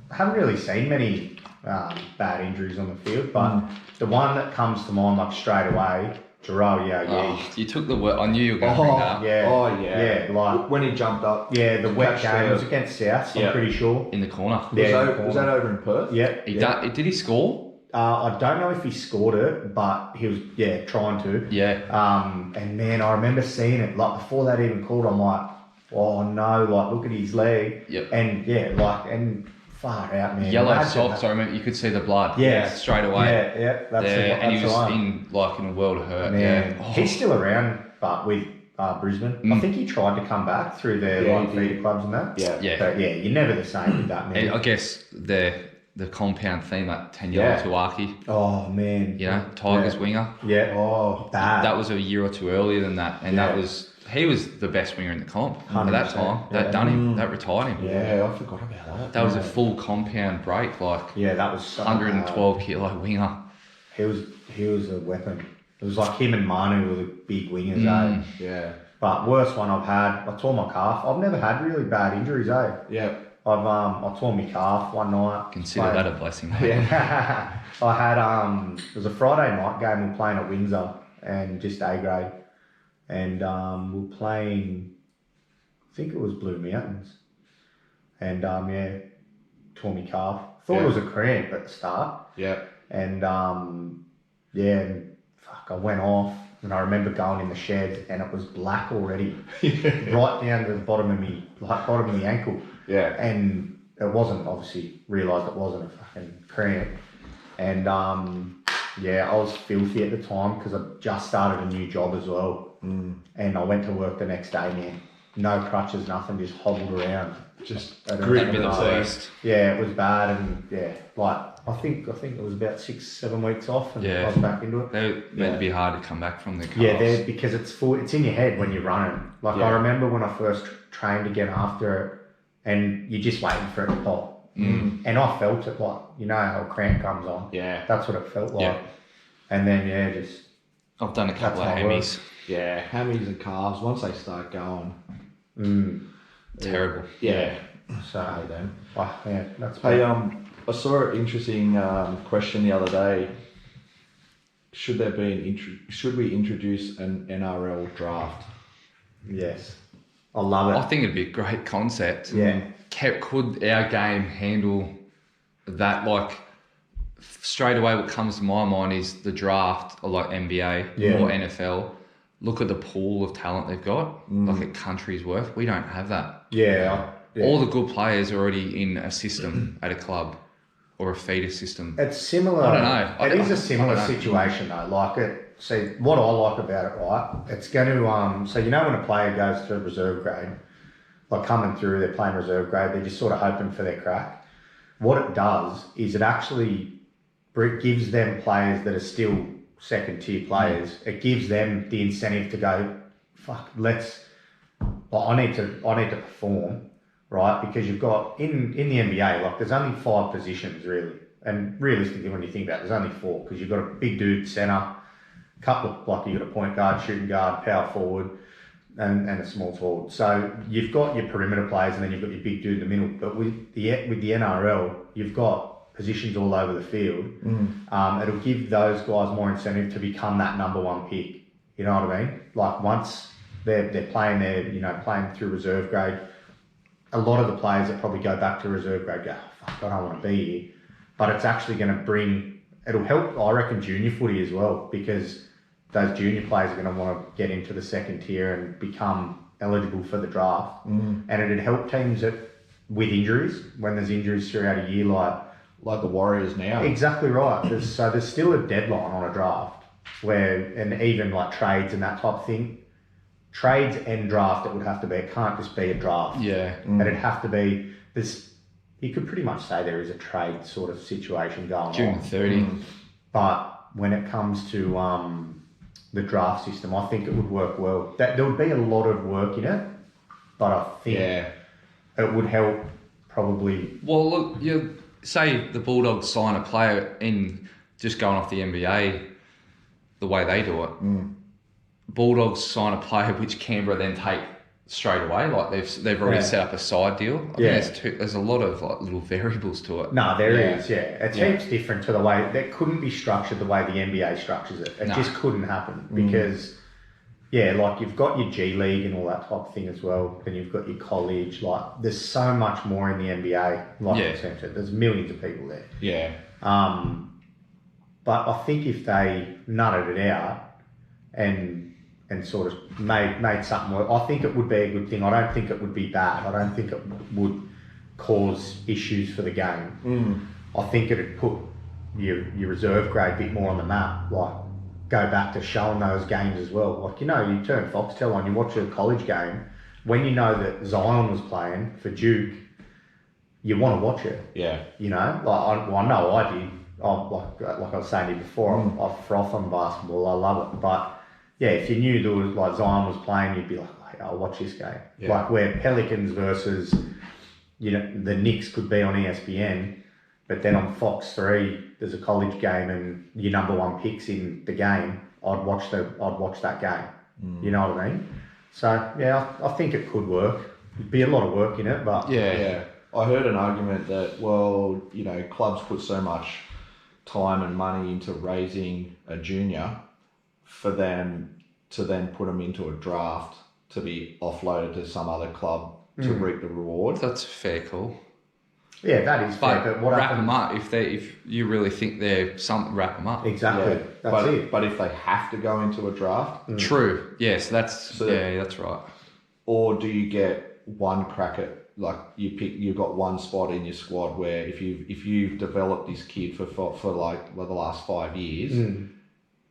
I haven't really seen many bad injuries on the field, but the one that comes to mind like straight away, Jarrell, you took the word. I knew you were going to bring that up. Yeah, like when he jumped up. Yeah, the wet game was against South, I'm pretty sure. In the corner. Was that over in Perth? Yeah. Did he score? I don't know if he scored it, but he was trying to. Yeah. And man, I remember seeing it like before that even called. I'm like, oh no, like look at his leg. Yep. And and far out, man. Yellow socks. I remember you could see the blood. Yeah. Straight away. Yeah. That's and he was one. in a world of hurt. Man, Yeah. he's still around, but with Brisbane. I think he tried to come back through their feeder clubs and that. Yeah. But you're never the same with that, man. And I guess the compound theme at Taniela Tuaki. Oh man. You know, Tigers winger. Yeah. Oh, bad. That was a year or two earlier than that, and he was the best winger in the comp at that time. That done him. That retired him. Yeah, I forgot about that. That was a full compound break, like that was so 112 kilo winger. He was a weapon. It was like him and Manu were the big wingers, eh? Yeah. But worst one I've had, I tore my calf. I've never had really bad injuries, eh? Yeah. I tore my calf one night. Consider that a blessing. Yeah. I had it was a Friday night game. We were playing at Windsor and just A grade, and we were playing. I think it was Blue Mountains, and tore my calf. Thought it was a cramp at the start. Yeah. And I went off, and I remember going in the shed, and it was black already, right down to the bottom of the ankle. Yeah. And it wasn't, obviously, realised it wasn't a fucking cramp. And I was filthy at the time because I just started a new job as well. And I went to work the next day, man. No crutches, nothing, just hobbled around. Just grit the worst. Yeah, it was bad, and I think it was about 6-7 weeks off, and I was back into it. They're meant to be hard to come back from the calves. Yeah, because it's in your head when you're running. I remember when I first trained again after it, and you're just waiting for it to pop. And I felt it, like, you know how a cramp comes on. Yeah. That's what it felt like. Yeah. And then, just... I've done a couple of hammies. Yeah, hammies and calves, once they start going. Terrible. Yeah. So, then. That's Hey, I saw an interesting question the other day. Should we introduce an NRL draft? Yes. I love it. I think it'd be a great concept. Yeah. Could our game handle that? Like, straight away what comes to my mind is the draft, or like NBA or NFL. Look at the pool of talent they've got, like a country's worth. We don't have that. Yeah. All the good players are already in a system at a club or a feeder system. It's similar. I don't know. It is a similar situation though. Like see, what I like about it, right? It's going to, so you know when a player goes to reserve grade, like coming through, they're playing reserve grade, they're just sort of hoping for their crack. What it does is it actually gives them players that are still second tier players. It gives them the incentive to go, fuck, I need to perform, right? Because you've got in the NBA, like there's only 5 positions really, and realistically when you think about it, there's only 4 because you've got a big dude centre, a couple of like you got a point guard, shooting guard, power forward, and a small forward. So you've got your perimeter players, and then you've got your big dude in the middle. But with the NRL, you've got positions all over the field. It'll give those guys more incentive to become that number 1 pick. You know what I mean? Like once they're playing playing through reserve grade, a lot of the players that probably go back to reserve grade go, oh, fuck, I don't want to be here. But it's actually going to it'll help, I reckon, junior footy as well, because those junior players are going to want to get into the second tier and become eligible for the draft. And it'd help teams with injuries, when there's injuries throughout a year, like the Warriors now. Exactly right. There's still a deadline on a draft and even like trades and that type of thing. Trades and draft, it would have to be. It can't just be a draft. Yeah. And it'd have to be you could pretty much say there is a trade sort of situation going June on. 30. But when it comes to the draft system, I think it would work well. There would be a lot of work in it, but I think it would help probably. Well, look, you say the Bulldogs sign a player in just going off the NBA, the way they do it. Bulldogs sign a player which Canberra then take straight away. Like they've already set up a side deal. I think there's a lot of like little variables to it. No, there is. It's heaps different to the way that couldn't be structured the way the NBA structures it. It just couldn't happen because. Yeah, like you've got your G League and all that type of thing as well. Then you've got your college. Like, there's so much more in the NBA. Like you said, there's millions of people there. Yeah. But I think if they nutted it out and sort of made something work, I think it would be a good thing. I don't think it would be bad. I don't think it would cause issues for the game. I think it'd put your reserve grade a bit more on the map. Like, go back to showing those games as well. Like, you turn Foxtel on, you watch a college game, when you know that Zion was playing for Duke, you want to watch it. Yeah. I know I did. Like I was saying to you before, I froth on basketball, I love it. But yeah, if you knew there was like Zion was playing, you'd be like, hey, I'll watch this game. Yeah. Like where Pelicans versus, the Knicks could be on ESPN, but then on Fox 3, there's a college game and your number one pick's in the game. I'd watch that game. You know what I mean? So yeah, I think it could work. There'd be a lot of work in it, but yeah. I heard an argument that clubs put so much time and money into raising a junior for them to then put them into a draft to be offloaded to some other club to reap the reward. That's a fair call. Yeah, that is fair. But what wrap happens? them up if you really think they're something. Wrap them up. Exactly. Yeah. That's it. But if they have to go into a draft, True. Yes, that's right. Or do you get one crack at you've got one spot in your squad where if you've developed this kid for like the last 5 years,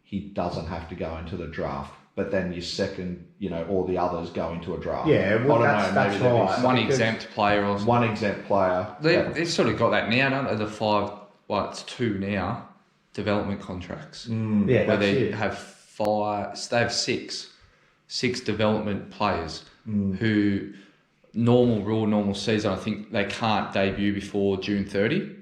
he doesn't have to go into the draft. But then your second, all the others go into a draft. Yeah, well, that's right. One exempt player or something. One exempt player. They've sort of got that now, don't they? The 5, it's 2 now, development contracts. Yeah, where they have 5, they have 6 development players who normal season, I think they can't debut before June 30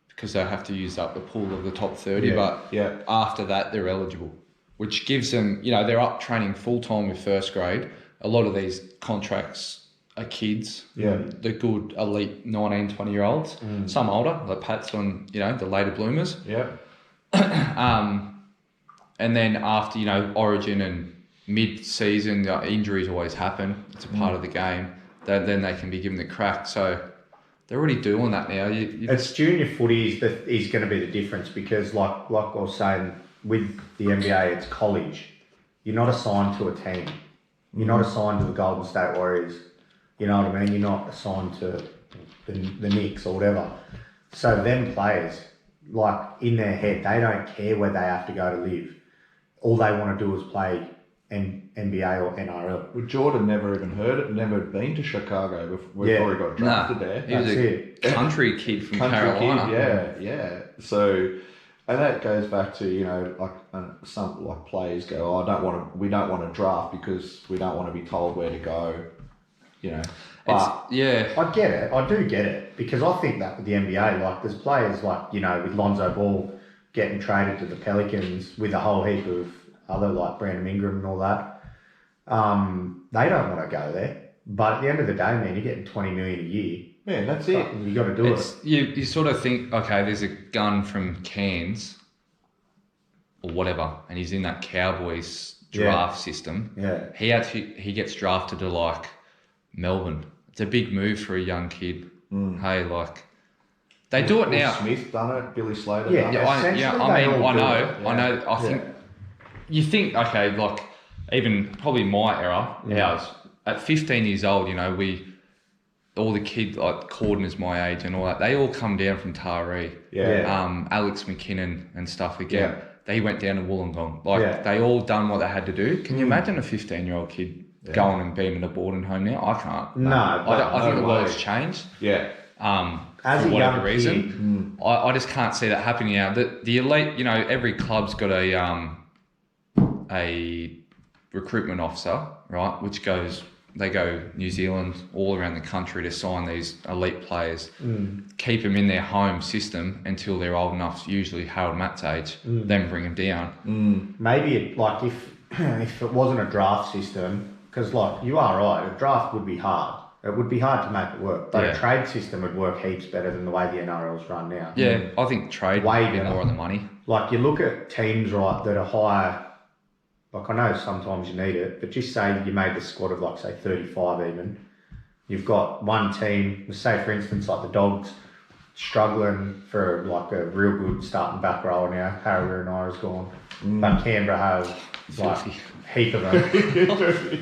because they have to use up the pool of the top 30. But after that, they're eligible, which gives them, they're up training full time with first grade. A lot of these contracts are kids, the good elite 19, 20-year-olds, some older, like Pat's on, the later bloomers. Yeah. And then after, Origin and mid-season, injuries always happen. It's a part of the game. Then they can be given the crack. So they're already doing that now. It's junior footy is going to be the difference because, like I was saying, with the NBA, it's college. You're not assigned to a team. You're not assigned to the Golden State Warriors. You know what I mean? You're not assigned to the Knicks or whatever. So them players, like in their head, they don't care where they have to go to live. All they want to do is play NBA or NRL. Well, Jordan never even heard it, never been to Chicago before he got drafted there. He was a country kid from Carolina. Yeah. So, and that goes back to, some players go, we don't want to draft because we don't want to be told where to go, But I get it. I do get it because I think that with the NBA, there's players with Lonzo Ball getting traded to the Pelicans with a whole heap of other Brandon Ingram and all that. They don't want to go there. But at the end of the day, man, you're getting $20 million a year. Yeah, that's it. You got to do it. You sort of think, okay, there's a gun from Cairns or whatever, and he's in that Cowboys draft system. Yeah. He gets drafted to Melbourne. It's a big move for a young kid. Hey, they do it now. Smith done it. Billy Slater. Yeah, done it. I know. I think you think, okay, even probably my era, ours, at 15 years old, all the kids, Corden is my age and all that, they all come down from Taree. Yeah. Alex McKinnon and stuff again. Yeah. They went down to Wollongong. They all done what they had to do. Can you imagine a 15-year-old kid going and being in a boarding home now? I can't. No. I think the world's changed. Yeah. As for a whatever young reason. I just can't see that happening now. The elite, you know, every club's got a recruitment officer, right, which they go New Zealand, all around the country to sign these elite players, keep them in their home system until they're old enough, usually Harold Matt's age, then bring them down. Maybe if it wasn't a draft system, because like you are right, a draft would be hard. It would be hard to make it work, but a trade system would work heaps better than the way the NRL's run now. Yeah, I think trade would be more on the money. Like you look at teams, right, that are higher. Like I know sometimes you need it, but just say you made the squad of like say 35 even. You've got one team, say for instance like the Dogs, struggling for like a real good starting back rower now. Harry Reardon is gone, but Canberra have like a heap of them.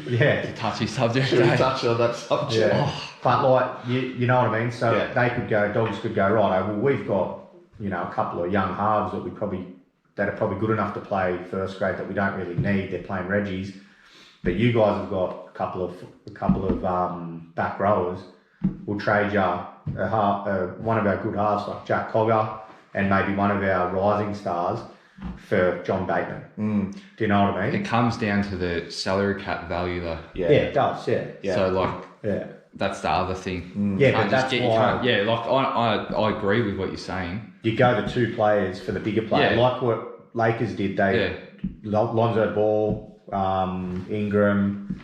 Yeah, it's a touchy subject. Should we touch on that subject? Yeah. But like you know what I mean. So they could go. Dogs could go right. Well, we've got a couple of young halves that are probably good enough to play first grade that we don't really need. They're playing Reggies, but you guys have got a couple of back rowers. We'll trade you one of our good halves like Jack Cogger and maybe one of our rising stars for John Bateman. Do you know what I mean? It comes down to the salary cap value though. Yeah, it does. Yeah. So that's the other thing. Yeah, but that's why. I agree with what you're saying. You go the two players for the bigger player, like what Lakers did. Lonzo Ball, Ingram,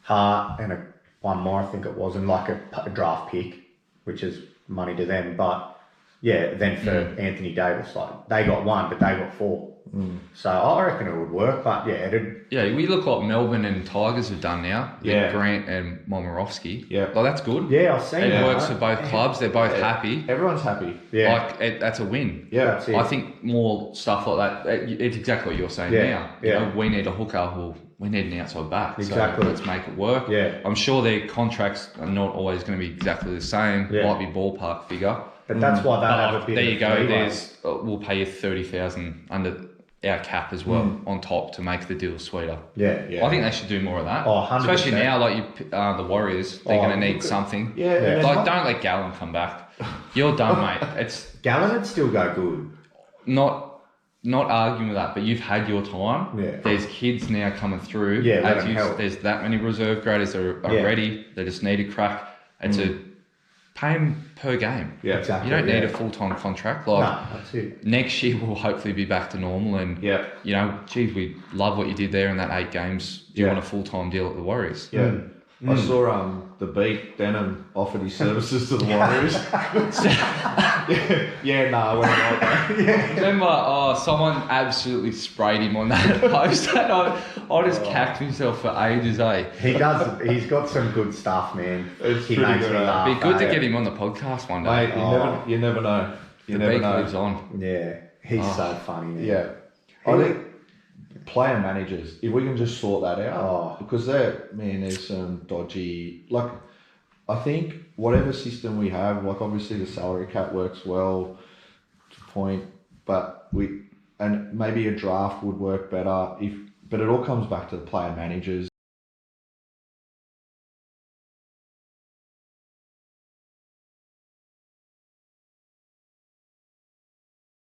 Hart, and one more I think it was, and like a draft pick, which is money to them. But then for Anthony Davis, like they got one, but they got four. So I reckon it would work, but we look like Melbourne and Tigers have done now. Grant and Momorowski. Well, that's good. Yeah, I've seen it works for both clubs. They're both happy. Everyone's happy. Yeah, that's a win. Yeah, that's it. I think more stuff like that. It's exactly what you're saying now. You know, we need a hooker. Well, we need an outside back. Exactly. So let's make it work. Yeah. I'm sure their contracts are not always going to be exactly the same. Yeah. Might be ballpark figure. But that's why they have a bit. There you go. There's we'll pay you 30,000 under our cap as well on top to make the deal sweeter. Yeah. I think they should do more of that. 100%. Especially now, like the Warriors, they're going to need something. Yeah. Like, don't let Gallen come back. You're done, mate. Gallen would still go good. Not arguing with that, but you've had your time. Yeah. There's kids now coming through. There's that many reserve graders that are ready. They just need a crack. It's pay them per game. Yeah, exactly. You don't need a full-time contract. Like, no, that's it. Next year we'll hopefully be back to normal and, we love what you did there in that 8 games. Do you want a full-time deal at the Warriors? Yeah. I saw the Beat Denham offered his services to the Warriors. I went like that. Remember, someone absolutely sprayed him on that post, and I just cacked myself for ages, eh? He does. He's got some good stuff, man. He makes me laugh. Be good to get him on the podcast one day. Mate, you never know. You never know. Lives on. Yeah, he's so funny, man. Yeah. I think player managers, if we can just sort that out, because there's some dodgy, like, I think whatever system we have, like obviously the salary cap works well to a point, but and maybe a draft would work better but it all comes back to the player managers.